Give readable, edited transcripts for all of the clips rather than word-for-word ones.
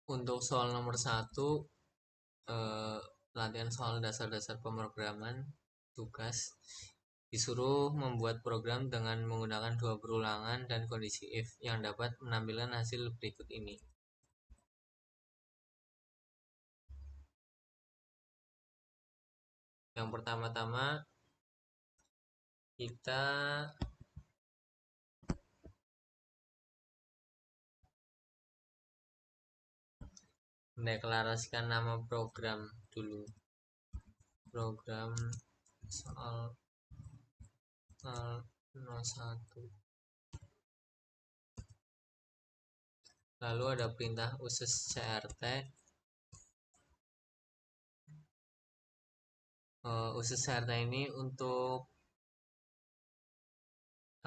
Untuk soal nomor satu, eh, latihan soal dasar-dasar pemrograman, tugas disuruh membuat program dengan menggunakan dua perulangan dan kondisi if yang dapat menampilkan hasil berikut ini. Yang pertama-tama kita mendeklarasikan nama program dulu. Program soal 01. Lalu ada perintah uses crt. Uses crt ini untuk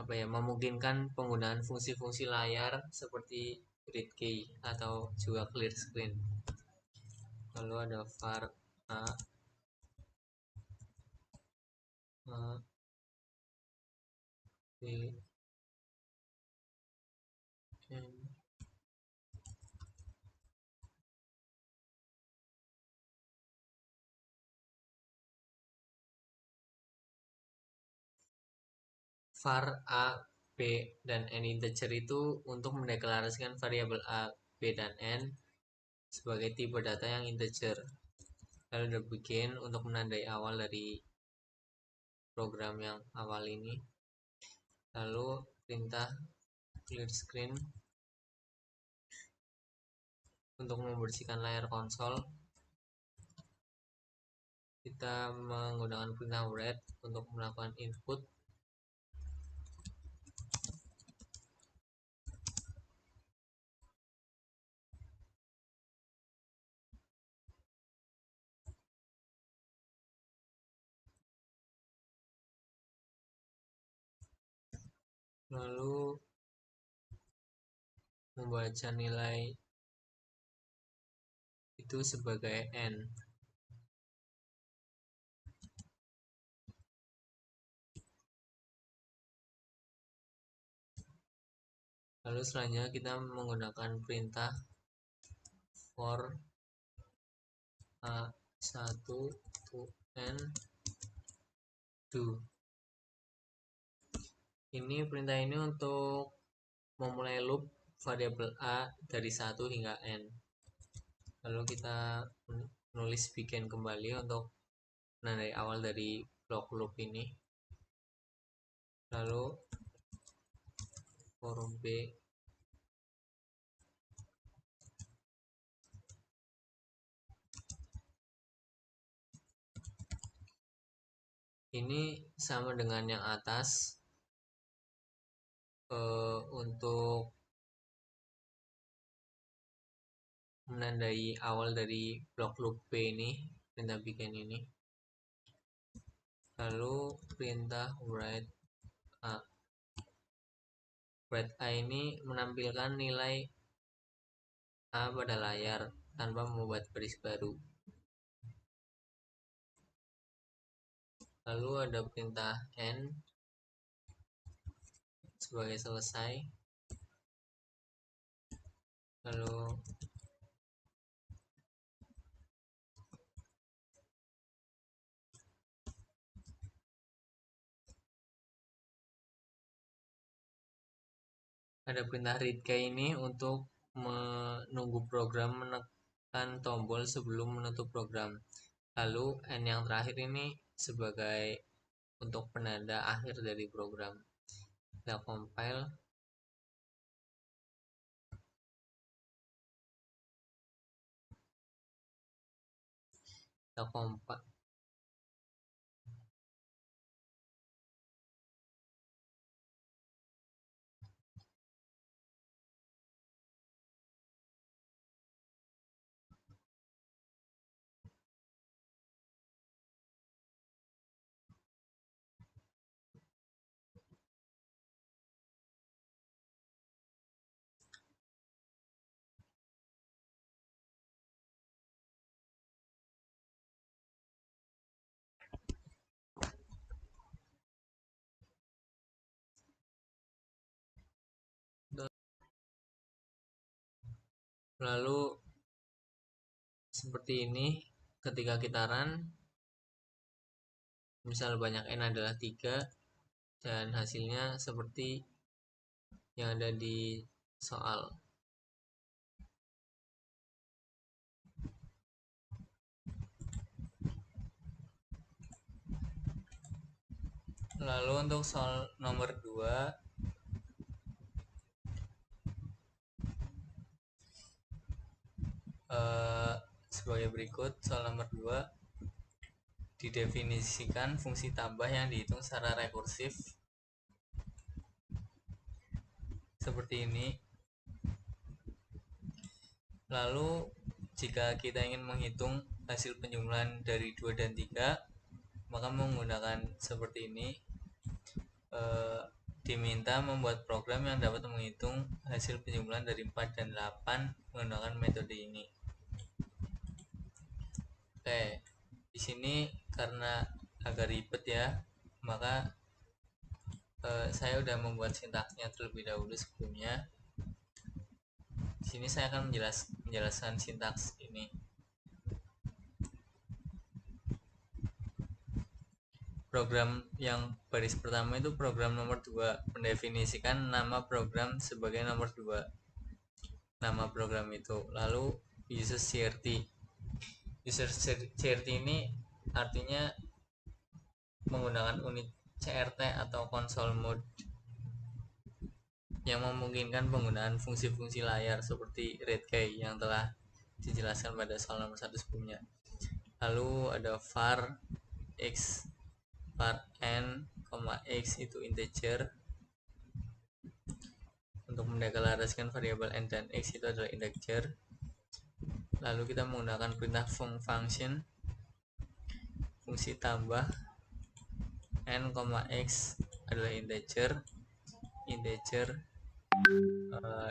memungkinkan penggunaan fungsi-fungsi layar seperti read key atau juga clear screen. Lalu ada var a, b, n. Var a, b, dan n integer itu untuk mendeklarasikan variabel a, b, dan n sebagai tipe data yang integer. Lalu ada begin untuk menandai awal dari program yang awal ini. Lalu perintah clear screen untuk membersihkan layar konsol. Kita menggunakan perintah read untuk melakukan input. Lalu membaca nilai itu sebagai n. Lalu selanjutnya kita menggunakan perintah for a1 to n do. Perintah ini untuk memulai loop variabel a dari 1 hingga n. Lalu kita menulis begin kembali untuk menandai awal dari blok loop ini. Lalu for b ini sama dengan yang atas. Untuk menandai awal dari blok loop b ini, perintah begin ini. Lalu perintah write a. Write a ini menampilkan nilai a pada layar tanpa membuat baris baru. Lalu ada perintah n sebagai selesai. Lalu ada perintah read key ini untuk menunggu program menekan tombol sebelum menutup program. Lalu n yang terakhir ini sebagai untuk penanda akhir dari program. Kita compile. Kita compile. Lalu seperti ini. Ketika kita run, misal banyak n adalah 3 dan hasilnya seperti yang ada di soal. Lalu untuk soal nomor 2, sebagai berikut. Soal nomor 2, didefinisikan fungsi tambah yang dihitung secara rekursif seperti ini. Lalu jika kita ingin menghitung hasil penjumlahan dari 2 dan 3, maka menggunakan seperti ini. Diminta membuat program yang dapat menghitung hasil penjumlahan dari 4 dan 8 menggunakan metode ini. Oke, di sini karena agak ribet ya, maka saya udah membuat sintaksnya terlebih dahulu sebelumnya. Di sini saya akan menjelaskan sintaks ini. Program yang baris pertama itu program nomor 2, mendefinisikan nama program sebagai nomor 2. Nama program itu. Lalu user CRT. User CRT ini artinya menggunakan unit CRT atau console mode yang memungkinkan penggunaan fungsi-fungsi layar seperti read key yang telah dijelaskan pada soal nomor 1 sebelumnya. Lalu ada var x, var n, x itu integer. Untuk mendeklarasikan variabel n dan x itu adalah integer. Lalu kita menggunakan perintah function, fungsi tambah n, x adalah integer.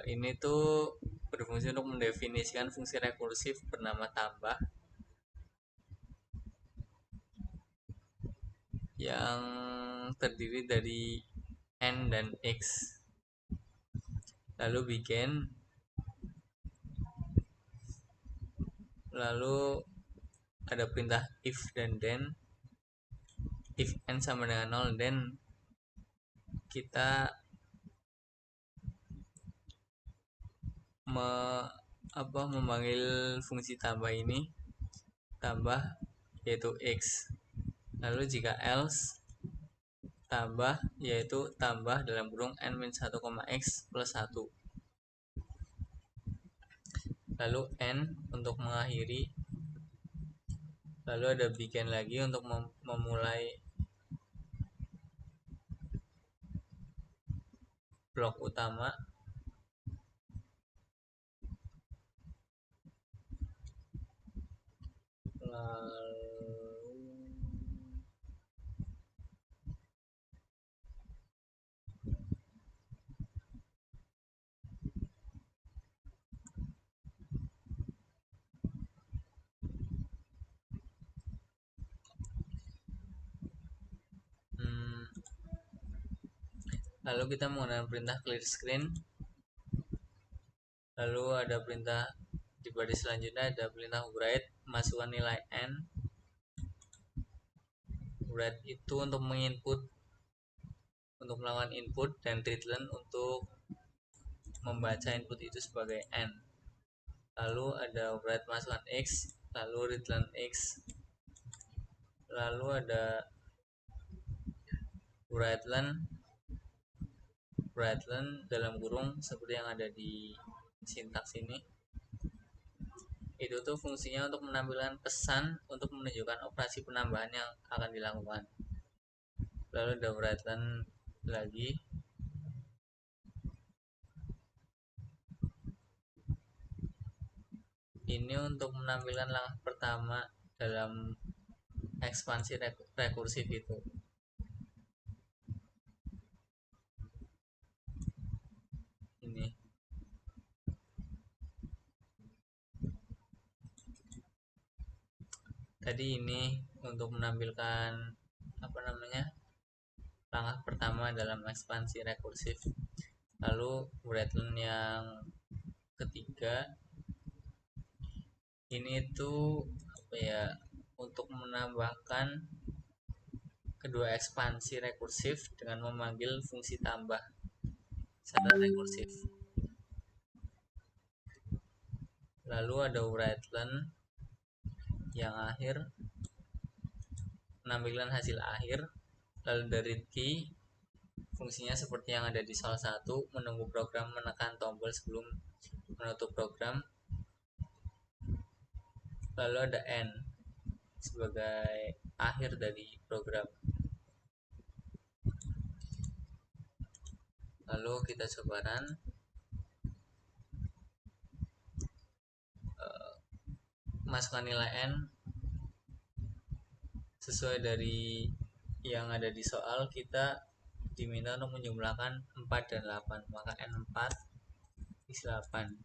Ini tuh berfungsi untuk mendefinisikan fungsi rekursif bernama tambah yang terdiri dari n dan x. Lalu begin. Lalu ada perintah if dan then. If n sama dengan 0, then kita memanggil fungsi tambah ini, tambah yaitu x. Lalu jika else, tambah yaitu tambah dalam kurung n-1, x plus 1. Lalu n untuk mengakhiri. Lalu ada begin lagi untuk memulai blok utama. Lalu kita menggunakan perintah clear screen. Lalu ada perintah di baris selanjutnya, ada perintah write, masukkan nilai n. Write itu untuk menginput, untuk melakukan input, dan readline untuk membaca input itu sebagai n. Lalu ada write masukkan x, lalu readline x. Lalu ada writeline dalam kurung seperti yang ada di sintaks ini. Itu tuh fungsinya untuk menampilkan pesan untuk menunjukkan operasi penambahan yang akan dilakukan. Lalu ada writeline lagi. Ini untuk menampilkan langkah pertama dalam ekspansi rekursif itu. Ini. Tadi ini untuk menampilkan langkah pertama dalam ekspansi rekursif. Lalu writeline yang ketiga Ini tuh apa ya, untuk menambahkan kedua ekspansi rekursif dengan memanggil fungsi tambah secara rekursif. Lalu ada writeLen yang akhir menampilkan hasil akhir. Lalu dari key fungsinya seperti yang ada di salah satu, menunggu program menekan tombol sebelum menutup program. Lalu ada end sebagai akhir dari program. Lalu kita coba run. Masukkan nilai n sesuai dari yang ada di soal. Kita diminta untuk menjumlahkan 4 dan 8, maka n4 isi 8,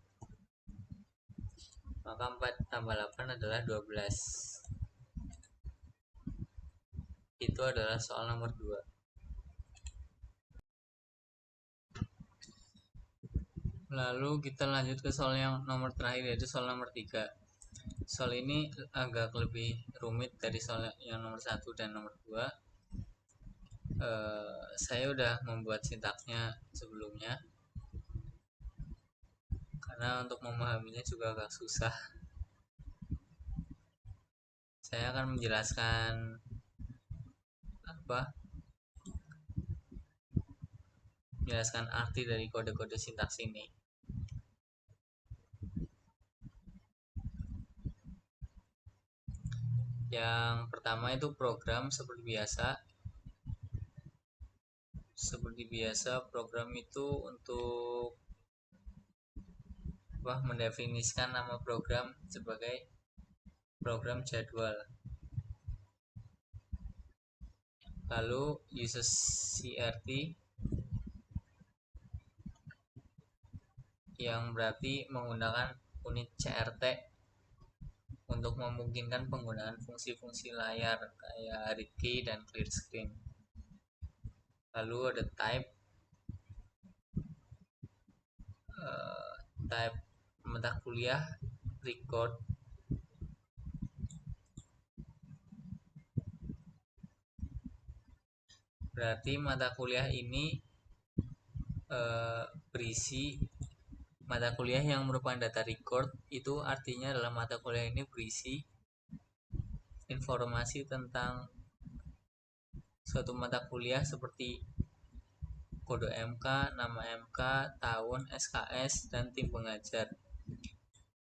maka 4 tambah 8 adalah 12. Itu adalah soal nomor 2. Lalu kita lanjut ke soal yang nomor terakhir, yaitu soal nomor 3. Soal ini agak lebih rumit dari soal yang nomor 1 dan nomor 2. Saya udah membuat sintaksnya sebelumnya, karena untuk memahaminya juga agak susah. Saya akan menjelaskan arti dari kode-kode sintaks ini. Yang pertama itu program. Seperti biasa program itu untuk mendefinisikan nama program sebagai program jadwal. Lalu uses crt yang berarti menggunakan unit crt untuk memungkinkan penggunaan fungsi-fungsi layar kayak read key dan clear screen. Lalu ada type mata kuliah record. Berarti mata kuliah ini berisi mata kuliah yang merupakan data record. Itu artinya adalah mata kuliah ini berisi informasi tentang suatu mata kuliah seperti kode MK, nama MK, tahun, SKS, dan tim pengajar,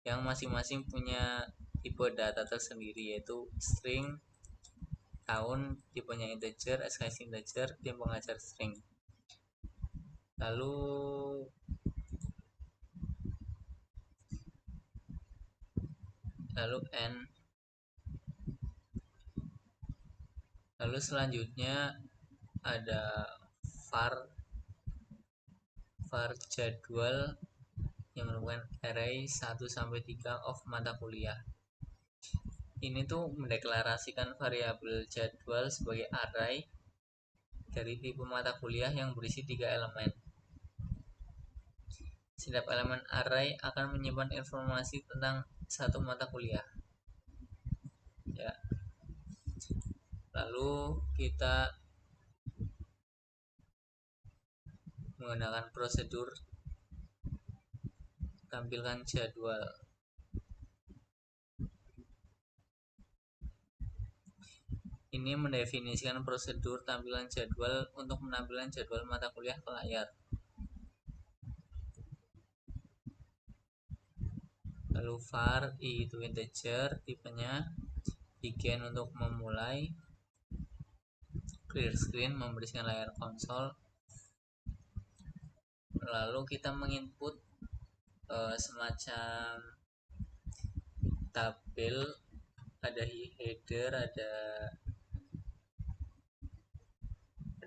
yang masing-masing punya tipe data tersendiri, yaitu string, tahun tipenya integer, SKS integer, tim pengajar string. Lalu n. Lalu selanjutnya ada var jadwal yang merupakan array 1-3 of mata kuliah. Ini tuh mendeklarasikan variabel jadwal sebagai array dari tipe mata kuliah yang berisi 3 elemen. Setiap elemen array akan menyimpan informasi tentang satu mata kuliah. Ya. Lalu kita menggunakan prosedur tampilkan jadwal. Ini mendefinisikan prosedur tampilan jadwal untuk menampilkan jadwal mata kuliah ke layar. Lalu var i itu integer, tipenya begin untuk memulai, clear screen membersihkan layar konsol. Lalu kita menginput semacam tabel, ada header, ada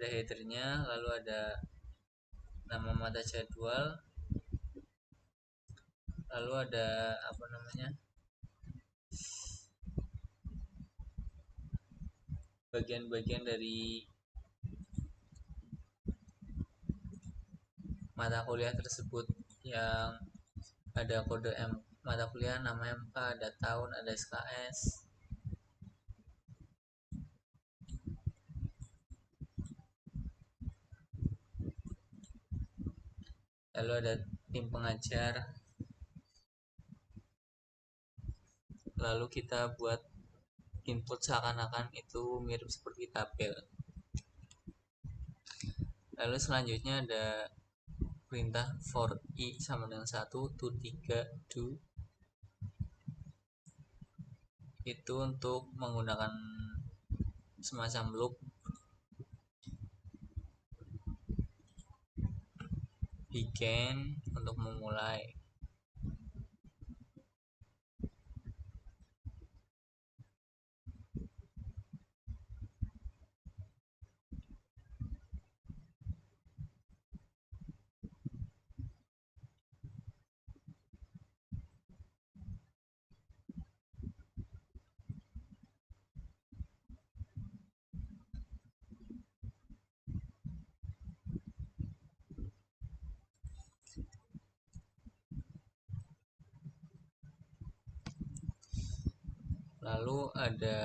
headernya, lalu ada nama mata jadwal, lalu ada bagian-bagian dari mata kuliah tersebut yang ada kode mata kuliah, nama MK, ada tahun, ada SKS. Lalu ada tim pengajar. Lalu kita buat input seakan-akan itu mirip seperti tabel. Lalu selanjutnya ada perintah for i sama dengan 1 to 3 do. Itu untuk menggunakan semacam loop. Begin untuk memulai. Lalu ada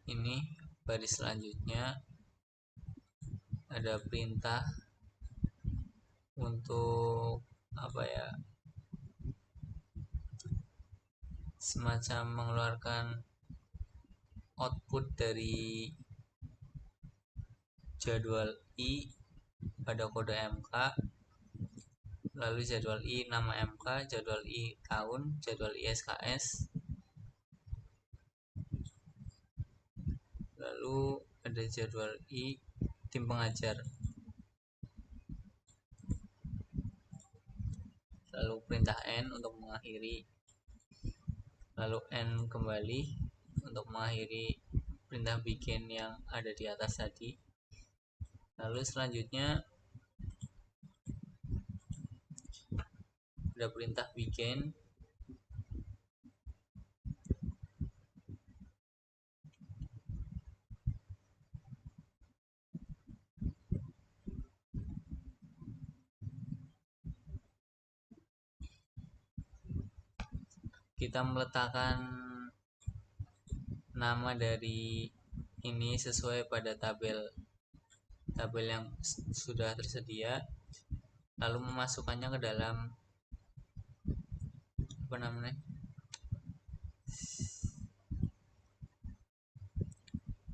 ini baris selanjutnya, ada perintah untuk apa ya, semacam mengeluarkan output dari jadwal i pada kode MK. Lalu jadwal i nama MK, jadwal i tahun, jadwal i SKS. Lalu ada jadwal i tim pengajar. Lalu perintah n untuk mengakhiri. Lalu n kembali untuk mengakhiri perintah begin yang ada di atas tadi. Lalu selanjutnya ada perintah begin. Kita meletakkan nama dari ini sesuai pada tabel yang sudah tersedia, lalu memasukkannya ke dalam apa namanya,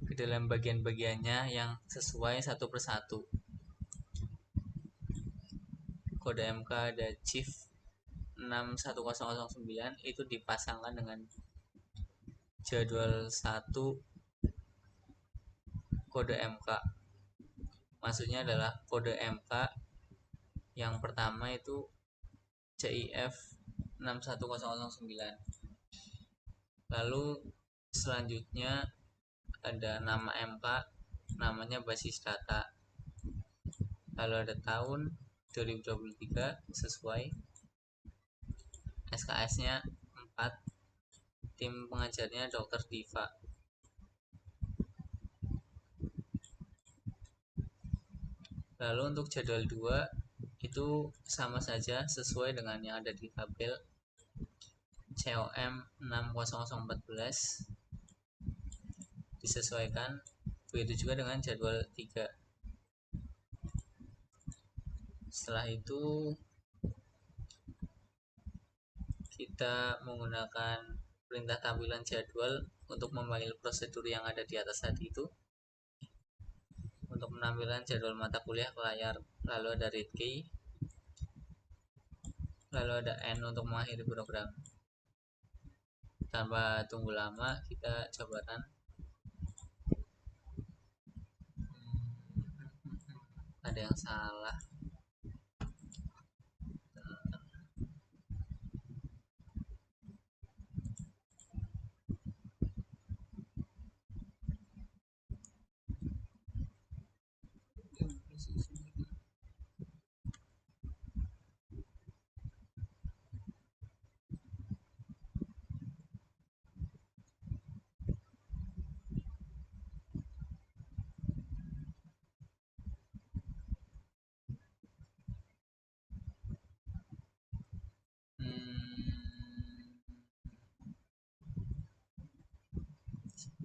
ke dalam bagian-bagiannya yang sesuai satu persatu. Kode MK ada chief 61009 itu dipasangkan dengan jadwal 1 kode MK. Maksudnya adalah kode MK yang pertama itu CIF 61009. Lalu selanjutnya ada nama MK, namanya basis data. Lalu ada tahun 2023 sesuai, SKS-nya 4, tim pengajarnya Dr. Diva. Lalu untuk jadwal 2 itu sama saja sesuai dengan yang ada di tabel, COM 60014 disesuaikan, begitu juga dengan jadwal 3. Setelah itu kita menggunakan perintah tampilan jadwal untuk memanggil prosedur yang ada di atas tadi itu untuk menampilkan jadwal mata kuliah ke layar. Lalu ada read key, lalu ada N untuk mengakhiri program. Tanpa tunggu lama, kita cobakan. Ada yang salah.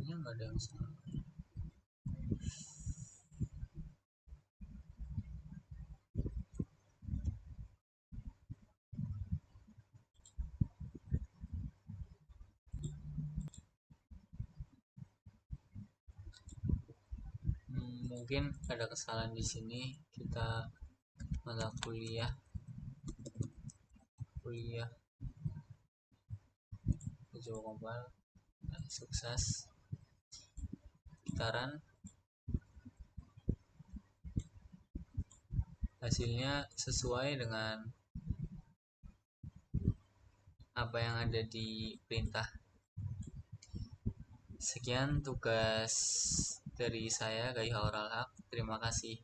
kayaknya nggak ada yang salah. Mungkin ada kesalahan di sini. Kita mata kuliah kuliah coba compile. Nah, sukses. Gitaran hasilnya sesuai dengan apa yang ada di perintah. Sekian tugas dari saya, Gaiha Oral Haq. Terima kasih.